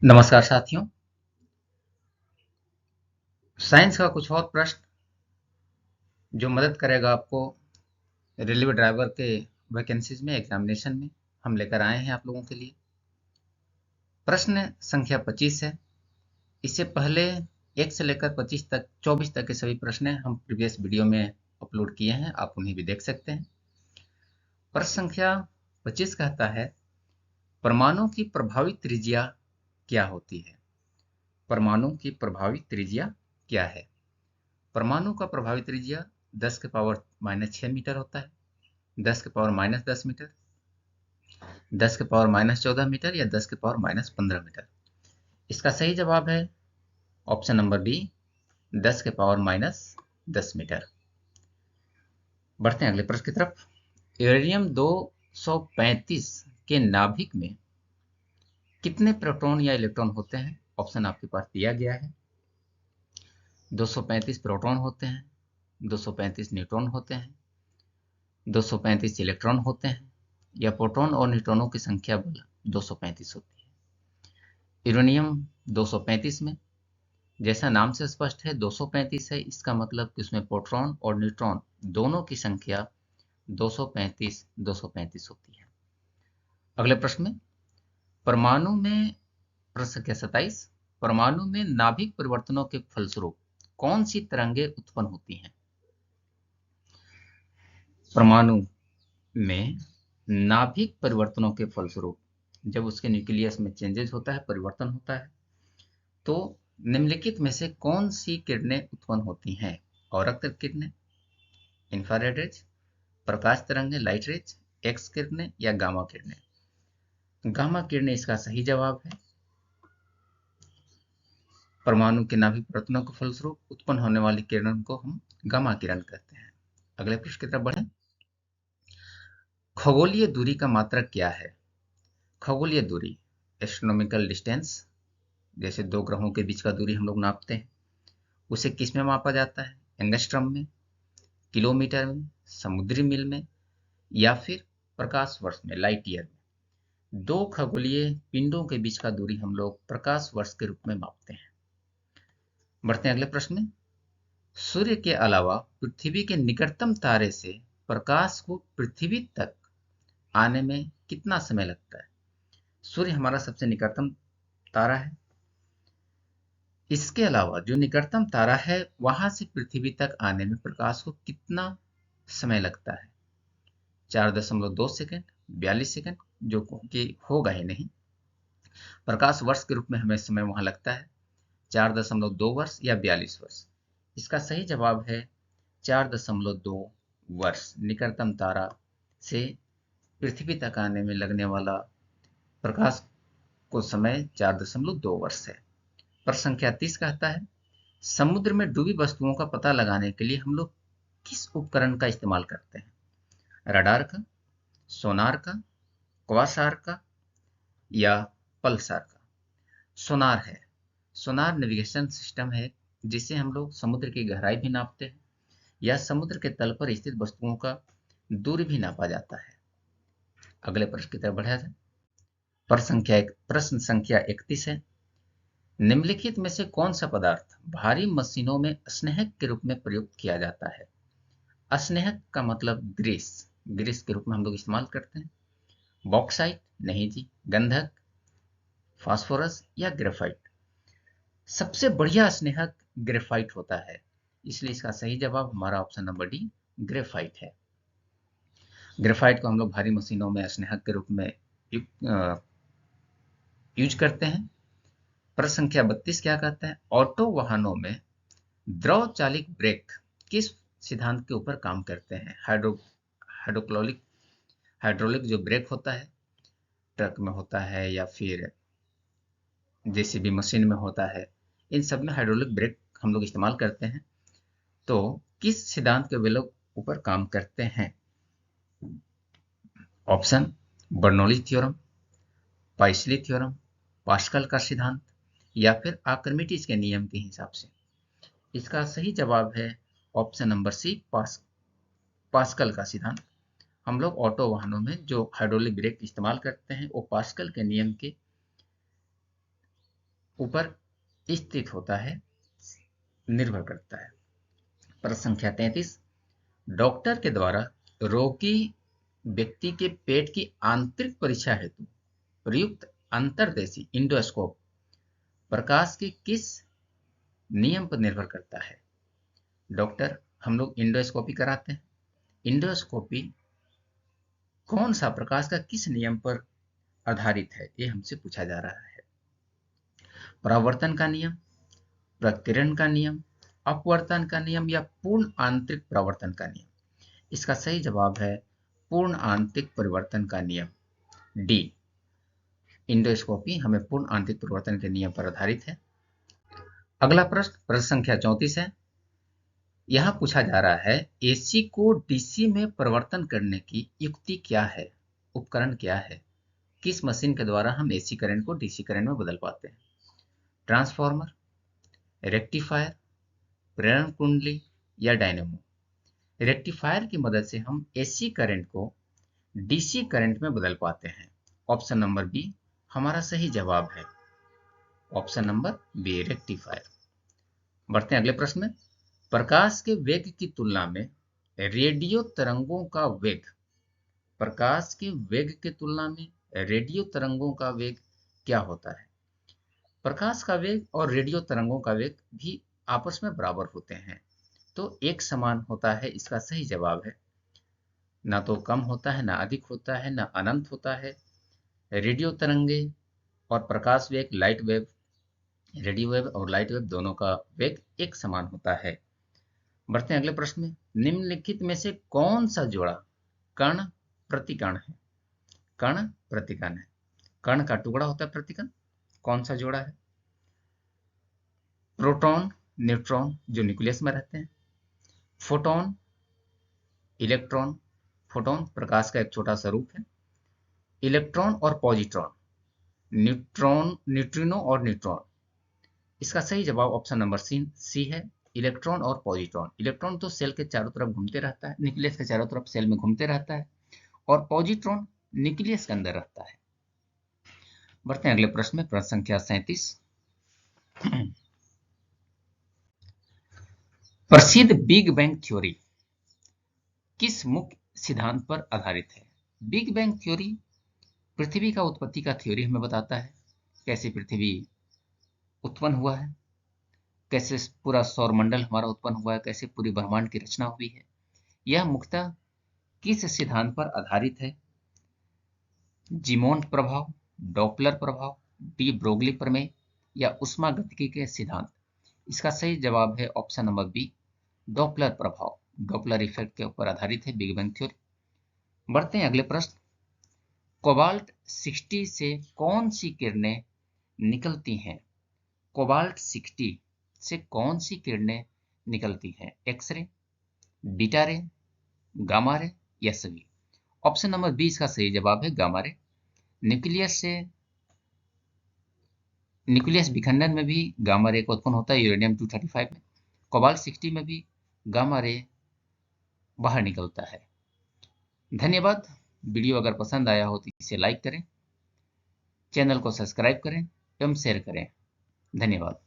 नमस्कार साथियों। साइंस का कुछ और प्रश्न जो मदद करेगा आपको रेलवे ड्राइवर के वैकेंसीज में एग्जामिनेशन में हम लेकर आए हैं आप लोगों के लिए। प्रश्न संख्या 25 है। इससे पहले 1 से लेकर 25 तक 24 तक के सभी प्रश्न हम प्रीवियस वीडियो में अपलोड किए हैं, आप उन्हें भी देख सकते हैं। प्रश्न संख्या 25 कहता है, परमाणु की प्रभावी त्रिज्या क्या होती है? परमाणु की प्रभावी त्रिज्या क्या है? परमाणु का प्रभावी त्रिज्या 10 के पावर -6 मीटर होता है, 10 के पावर -10 मीटर, 10 के पावर -14 मीटर या 10 के पावर -15 मीटर। इसका सही जवाब है ऑप्शन नंबर बी, 10 के पावर -10 मीटर। बढ़ते हैं अगले प्रश्न की तरफ। यूरेनियम 235 के नाभिक में कितने प्रोटॉन या इलेक्ट्रॉन होते हैं? ऑप्शन आपके पास दिया गया है। 235 प्रोटॉन होते हैं, 235 न्यूट्रॉन होते हैं, 235 इलेक्ट्रॉन होते हैं, या प्रोटॉन और न्यूट्रॉनों की संख्या बल 235 होती है। यूरेनियम 235 में, जैसा नाम से स्पष्ट है, 235 है, इसका मतलब कि उसमें प्रोटॉन और न्यूट्रॉन दोनों की संख्या 235 होती है। अगले प्रश्न में, परमाणु में प्रश्न संख्या 27, परमाणु में नाभिक परिवर्तनों के फलस्वरूप कौन सी तरंगें उत्पन्न होती हैं? परमाणु में नाभिक परिवर्तनों के फलस्वरूप जब उसके न्यूक्लियस में चेंजेस होता है, परिवर्तन होता है, तो निम्नलिखित में से कौन सी किरणें उत्पन्न होती हैं? औरक्त किरणें, इंफ्रारेड रेज, प्रकाश तरंगें लाइट रेज, एक्स किरणें या गामा किरणें? गामा किरणें इसका सही जवाब है। परमाणु के नाभिक परिवर्तनों के फलस्वरूप उत्पन्न होने वाली किरणों को हम गामा किरण कहते हैं। अगले प्रश्न की तरफ बढ़ें। खगोलीय दूरी का मात्रक क्या है? खगोलीय दूरी, एस्ट्रोनॉमिकल डिस्टेंस, जैसे दो ग्रहों के बीच का दूरी हम लोग नापते हैं, उसे किस में मापा जाता है? एंगस्ट्रम में, किलोमीटर में, समुद्री मील में, या फिर प्रकाश वर्ष में, लाइट ईयर में? दो खगोलीय पिंडों के बीच का दूरी हम लोग प्रकाश वर्ष के रूप में मापते हैं। बढ़ते हैं अगले प्रश्न में। सूर्य के अलावा पृथ्वी के निकटतम तारे से प्रकाश को पृथ्वी तक आने में कितना समय लगता है? सूर्य हमारा सबसे निकटतम तारा है। इसके अलावा जो निकटतम तारा है, वहां से पृथ्वी तक आने में प्रकाश को कितना समय लगता है? 4.2 सेकंड, 42 सेकंड, जो कि होगा ही नहीं। प्रकाश वर्ष के रूप में हमें समय वहां लगता है 4.2 वर्ष या 42 वर्ष। इसका सही जवाब है 4.2 वर्ष। निकटतम तारा से पृथ्वी तक आने में लगने वाला प्रकाश को समय 4.2 वर्ष है। प्रश्न संख्या 30 कहता है, समुद्र में डूबी वस्तुओं का पता लगाने के लिए हम लोग किस उपकरण का इस्तेमाल करते हैं? रडार का, सोनार का, क्वासार का, या पल्सार का? सोनार है। सोनार नेविगेशन सिस्टम है, जिससे हम लोग समुद्र की गहराई भी नापते हैं या समुद्र के तल पर स्थित वस्तुओं का दूरी भी नापा जाता है। अगले प्रश्न की तरफ बढ़ा जाए। प्रश्न संख्या 31 है, निम्नलिखित में से कौन सा पदार्थ भारी मशीनों में स्नेहक के रूप में प्रयुक्त किया जाता है? स्नेहक का मतलब ग्रीस, ग्रीस के रूप में हम लोग इस्तेमाल करते हैं। बॉक्साइट नहीं जी, गंधक, फास्फोरस या ग्रेफाइट? सबसे बढ़िया स्नेहक ग्रेफाइट होता है, इसलिए इसका सही जवाब हमारा ऑप्शन नंबर डी, ग्रेफाइट है। ग्रेफाइट को हम लोग भारी मशीनों में स्नेहक के रूप में यूज करते हैं। प्रश्न संख्या 32 क्या कहता है, ऑटो वाहनों में द्रव चालित ब्रेक किस सिद्धांत के ऊपर काम करते हैं? हाइड्रोक्लोलिक हाइड्रोलिक जो ब्रेक होता है, ट्रक में होता है या फिर जेसीबी मशीन में होता है, इन सब में हाइड्रोलिक ब्रेक हम लोग इस्तेमाल करते हैं। तो किस सिद्धांत के वे लोग ऊपर काम करते हैं? ऑप्शन, बर्नौली थ्योरम, पाइसली थ्योरम, पास्कल का सिद्धांत, या फिर आर्किमिडीज के नियम के हिसाब से? इसका सही जवाब है ऑप्शन नंबर सी, पास्कल का सिद्धांत। हम लोग ऑटो वाहनों में जो हाइड्रोलिक ब्रेक इस्तेमाल करते हैं, वो पास्कल के नियम के ऊपर स्थित होता है, निर्भर करता है। प्रश्न संख्या 33, डॉक्टर के द्वारा रोगी व्यक्ति के पेट की आंतरिक परीक्षा हेतु प्रयुक्त अंतर्देशीय इंडोस्कोप प्रकाश के किस नियम पर निर्भर करता है? डॉक्टर, हम लोग इंडोस्कोपी कराते हैं। इंडोस्कोपी कौन सा प्रकाश का किस नियम पर आधारित है, ये हमसे पूछा जा रहा है। परावर्तन का नियम, प्रकीर्णन का नियम, अपवर्तन का नियम या पूर्ण आंतरिक परावर्तन का नियम? इसका सही जवाब है पूर्ण आंतरिक परिवर्तन का नियम, डी। इंडोस्कोपी हमें पूर्ण आंतरिक परिवर्तन के नियम पर आधारित है। अगला प्रश्न संख्या 34 है। यहां पूछा जा रहा है एसी को डीसी में परिवर्तन करने की युक्ति क्या है, उपकरण क्या है? किस मशीन के द्वारा हम एसी करंट को डीसी करंट में बदल पाते हैं? ट्रांसफार्मर, रेक्टिफायर, प्रेरण कुंडली या डायनेमो? रेक्टिफायर की मदद से हम एसी करंट को डीसी करंट में बदल पाते हैं। ऑप्शन नंबर बी हमारा सही जवाब है। Option number B, rectifier. बढ़ते हैं अगले प्रश्न में। प्रकाश के वेग की तुलना में रेडियो तरंगों का वेग, प्रकाश के वेग की तुलना में रेडियो तरंगों का वेग क्या होता है? प्रकाश का वेग और रेडियो तरंगों का वेग भी आपस में बराबर होते हैं, तो एक समान होता है। इसका सही जवाब है ना तो कम होता है, ना अधिक होता है, ना अनंत होता है। रेडियो तरंगे और प्रकाश वेग, लाइट वेव, रेडियो वेव और लाइट वेव दोनों का वेग एक समान होता है। बढ़ते हैं अगले प्रश्न में। निम्नलिखित में से कौन सा जोड़ा कण प्रतिकण है? कण प्रतिकण है। कण का टुकड़ा होता है प्रतिकण, कौन सा जोड़ा है? प्रोटॉन, न्यूट्रॉन जो न्यूक्लियस में रहते हैं, फोटोन, इलेक्ट्रॉन, फोटोन प्रकाश का एक छोटा सा रूप है, इलेक्ट्रॉन और पॉजिट्रॉन, न्यूट्रॉन, न्यूट्रिनो और न्यूट्रॉन। इसका सही जवाब ऑप्शन नंबर सी है, इलेक्ट्रॉन और पॉजिट्रॉन। इलेक्ट्रॉन तो सेल के चारों तरफ घूमते रहता है, न्यूक्लियस के चारों तरफ सेल में घूमते रहता है, और पॉजिट्रॉन न्यूक्लियस के अंदर रहता है। बढ़ते हैं अगले प्रश्न में। प्रश्न संख्या 37। प्रसिद्ध बिग बैंग थ्योरी किस मुख्य सिद्धांत पर आधारित है? बिग बैंग थ्योरी पृथ्वी का उत्पत्ति का थ्योरी हमें बताता है, कैसे पृथ्वी उत्पन्न हुआ है, कैसे पूरा सौरमंडल हमारा उत्पन्न हुआ है, कैसे पूरी ब्रह्मांड की रचना हुई है। यह मुख्यतः किस सिद्धांत पर आधारित है? जीमोंट प्रभाव, डॉपलर प्रभाव, डी ब्रोगली प्रमेय या उष्मागतिकी के सिद्धांत? इसका सही जवाब है ऑप्शन नंबर बी, डॉपलर प्रभाव। डॉपलर इफेक्ट के ऊपर आधारित है बिग बैंग थ्योरी। बढ़ते हैं अगले प्रश्न। कोबाल्ट 60 से कौन सी किरणें निकलती हैं? कोबाल्ट 60 से कौन सी किरणें निकलती हैं? एक्सरे, बीटा रे, गामा रे या सभी? ऑप्शन नंबर बी इसका सही जवाब है, गामा रे। न्यूक्लियस से, न्यूक्लियस विखंडन में भी गामा रे का उत्पन्न होता है, यूरेनियम 235 में। कोबाल्ट 60 में भी गामा रे बाहर निकलता है। धन्यवाद। वीडियो अगर पसंद आया हो तो इसे लाइक करें, चैनल को सब्सक्राइब करें एवं शेयर करें। धन्यवाद।